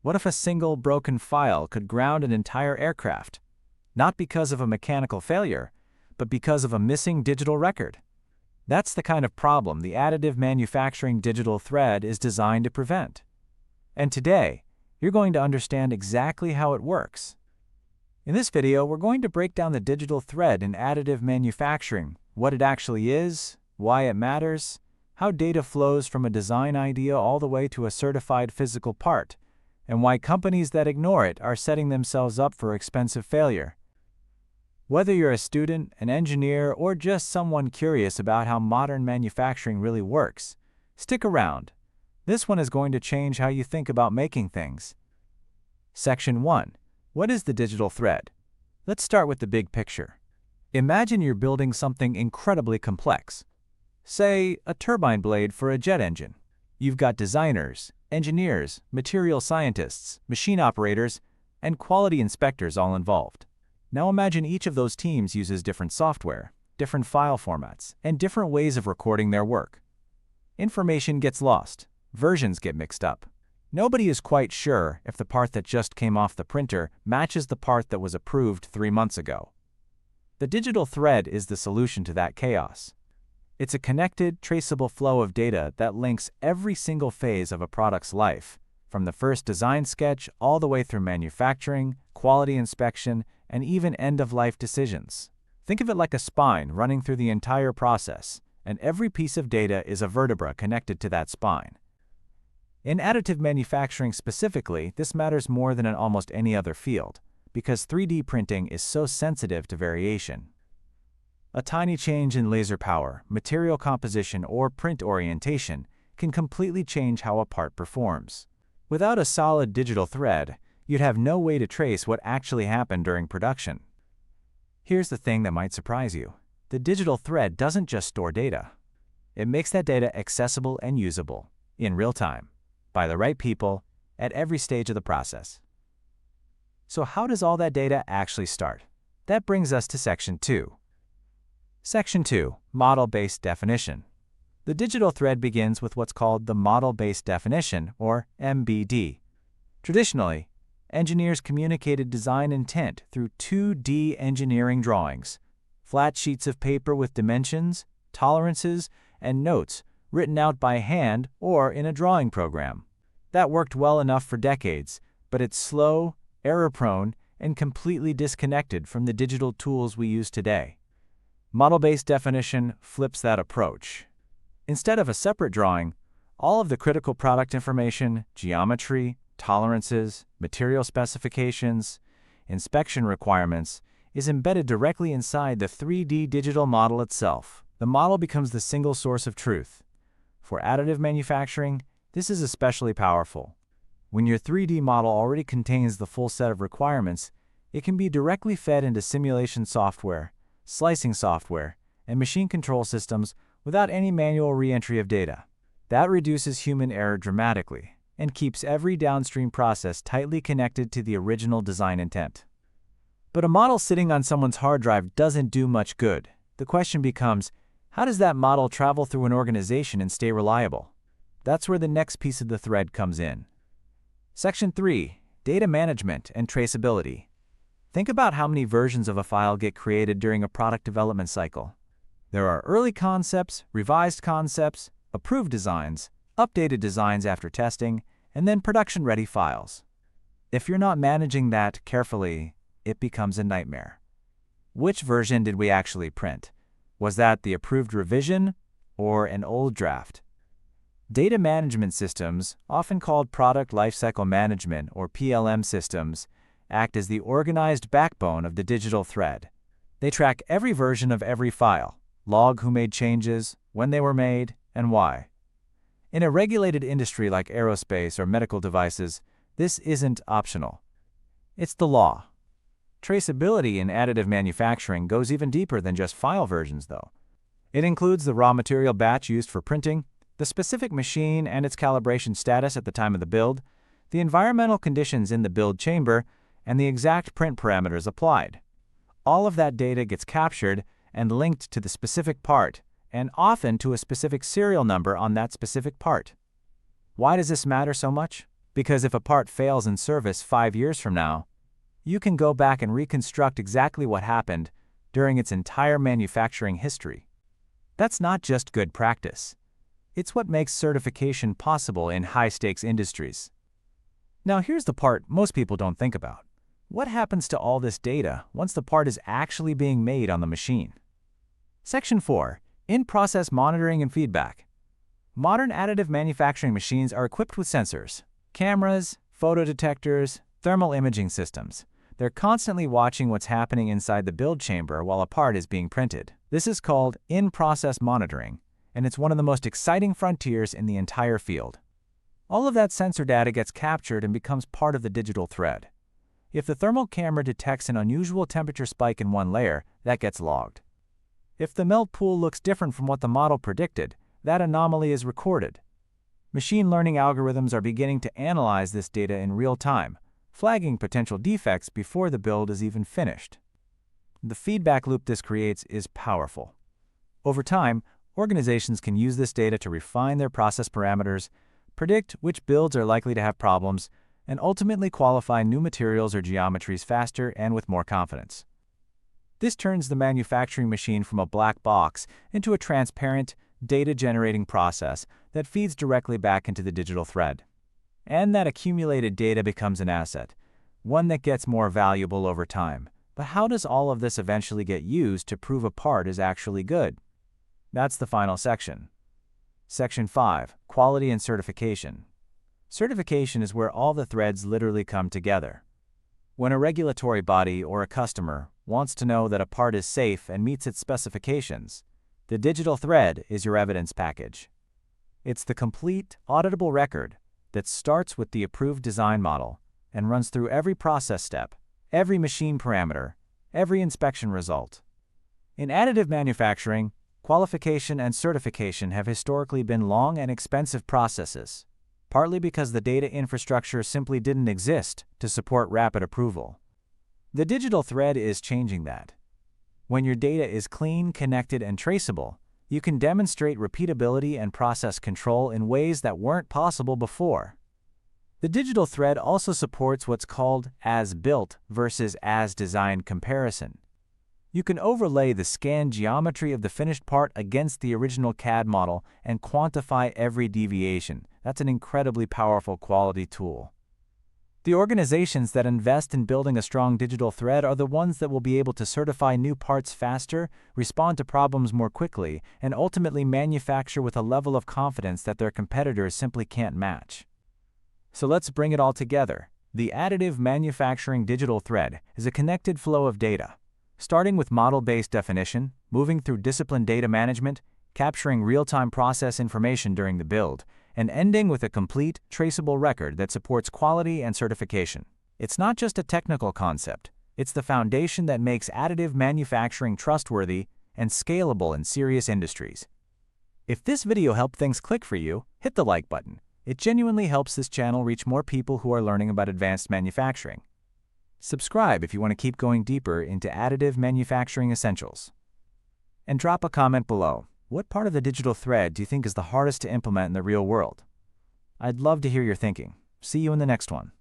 What if a single broken file could ground an entire aircraft? Not because of a mechanical failure, but because of a missing digital record. That's the kind of problem the additive manufacturing digital thread is designed to prevent. And today, you're going to understand exactly how it works. In this video, we're going to break down the digital thread in additive manufacturing, what it actually is, why it matters, how data flows from a design idea all the way to a certified physical part, and why companies that ignore it are setting themselves up for expensive failure. Whether you're a student, an engineer, or just someone curious about how modern manufacturing really works, stick around. This one is going to change how you think about making things. Section 1. What is the digital thread? Let's start with the big picture. Imagine you're building something incredibly complex. Say, a turbine blade for a jet engine. You've got designers, engineers, material scientists, machine operators, and quality inspectors all involved. Now imagine each of those teams uses different software, different file formats, and different ways of recording their work. Information gets lost, versions get mixed up. Nobody is quite sure if the part that just came off the printer matches the part that was approved 3 months ago. The digital thread is the solution to that chaos. It's a connected, traceable flow of data that links every single phase of a product's life, from the first design sketch all the way through manufacturing, quality inspection, and even end-of-life decisions. Think of it like a spine running through the entire process, and every piece of data is a vertebra connected to that spine. In additive manufacturing specifically, this matters more than in almost any other field, because 3D printing is so sensitive to variation. A tiny change in laser power, material composition, or print orientation can completely change how a part performs. Without a solid digital thread, you'd have no way to trace what actually happened during production. Here's the thing that might surprise you. The digital thread doesn't just store data. It makes that data accessible and usable, in real time, by the right people, at every stage of the process. So how does all that data actually start? That brings us to Section 2. Section 2. Model-Based Definition. The digital thread begins with what's called the Model-Based Definition, or MBD. Traditionally, engineers communicated design intent through 2D engineering drawings, flat sheets of paper with dimensions, tolerances, and notes written out by hand or in a drawing program. That worked well enough for decades, but it's slow, error-prone, and completely disconnected from the digital tools we use today. Model-based definition flips that approach. Instead of a separate drawing, all of the critical product information, geometry, tolerances, material specifications, inspection requirements, is embedded directly inside the 3D digital model itself. The model becomes the single source of truth. For additive manufacturing, this is especially powerful. When your 3D model already contains the full set of requirements, it can be directly fed into simulation software, slicing software, and machine control systems without any manual re-entry of data. That reduces human error dramatically and keeps every downstream process tightly connected to the original design intent. But a model sitting on someone's hard drive doesn't do much good. The question becomes, how does that model travel through an organization and stay reliable? That's where the next piece of the thread comes in. Section 3. Data Management and Traceability. Think about how many versions of a file get created during a product development cycle. There are early concepts, revised concepts, approved designs, updated designs after testing, and then production-ready files. If you're not managing that carefully, it becomes a nightmare. Which version did we actually print? Was that the approved revision or an old draft? Data management systems, often called product lifecycle management or PLM systems, act as the organized backbone of the digital thread. They track every version of every file, log who made changes, when they were made, and why. In a regulated industry like aerospace or medical devices, this isn't optional. It's the law. Traceability in additive manufacturing goes even deeper than just file versions, though. It includes the raw material batch used for printing, the specific machine and its calibration status at the time of the build, the environmental conditions in the build chamber, and the exact print parameters applied. All of that data gets captured and linked to the specific part, and often to a specific serial number on that specific part. Why does this matter so much? Because if a part fails in service 5 years from now, you can go back and reconstruct exactly what happened during its entire manufacturing history. That's not just good practice. It's what makes certification possible in high-stakes industries. Now here's the part most people don't think about. What happens to all this data once the part is actually being made on the machine? Section 4. In-process monitoring and feedback. Modern additive manufacturing machines are equipped with sensors, cameras, photodetectors, thermal imaging systems. They're constantly watching what's happening inside the build chamber while a part is being printed. This is called in-process monitoring, and it's one of the most exciting frontiers in the entire field. All of that sensor data gets captured and becomes part of the digital thread. If the thermal camera detects an unusual temperature spike in one layer, that gets logged. If the melt pool looks different from what the model predicted, that anomaly is recorded. Machine learning algorithms are beginning to analyze this data in real time, flagging potential defects before the build is even finished. The feedback loop this creates is powerful. Over time, organizations can use this data to refine their process parameters, predict which builds are likely to have problems, and ultimately qualify new materials or geometries faster and with more confidence. This turns the manufacturing machine from a black box into a transparent, data-generating process that feeds directly back into the digital thread. And that accumulated data becomes an asset, one that gets more valuable over time. But how does all of this eventually get used to prove a part is actually good? That's the final section. Section 5. Quality and certification. Certification is where all the threads literally come together. When a regulatory body or a customer wants to know that a part is safe and meets its specifications, the digital thread is your evidence package. It's the complete, auditable record that starts with the approved design model and runs through every process step, every machine parameter, every inspection result. In additive manufacturing, qualification and certification have historically been long and expensive processes, partly because the data infrastructure simply didn't exist to support rapid approval. The digital thread is changing that. When your data is clean, connected, and traceable, you can demonstrate repeatability and process control in ways that weren't possible before. The digital thread also supports what's called as-built versus as-designed comparison. You can overlay the scanned geometry of the finished part against the original CAD model and quantify every deviation. That's an incredibly powerful quality tool. The organizations that invest in building a strong digital thread are the ones that will be able to certify new parts faster, respond to problems more quickly, and ultimately manufacture with a level of confidence that their competitors simply can't match. So let's bring it all together. The additive manufacturing digital thread is a connected flow of data, starting with model-based definition, moving through disciplined data management, capturing real-time process information during the build, and ending with a complete, traceable record that supports quality and certification. It's not just a technical concept, it's the foundation that makes additive manufacturing trustworthy and scalable in serious industries. If this video helped things click for you, hit the like button. It genuinely helps this channel reach more people who are learning about advanced manufacturing. Subscribe if you want to keep going deeper into additive manufacturing essentials. And drop a comment below. What part of the digital thread do you think is the hardest to implement in the real world? I'd love to hear your thinking. See you in the next one.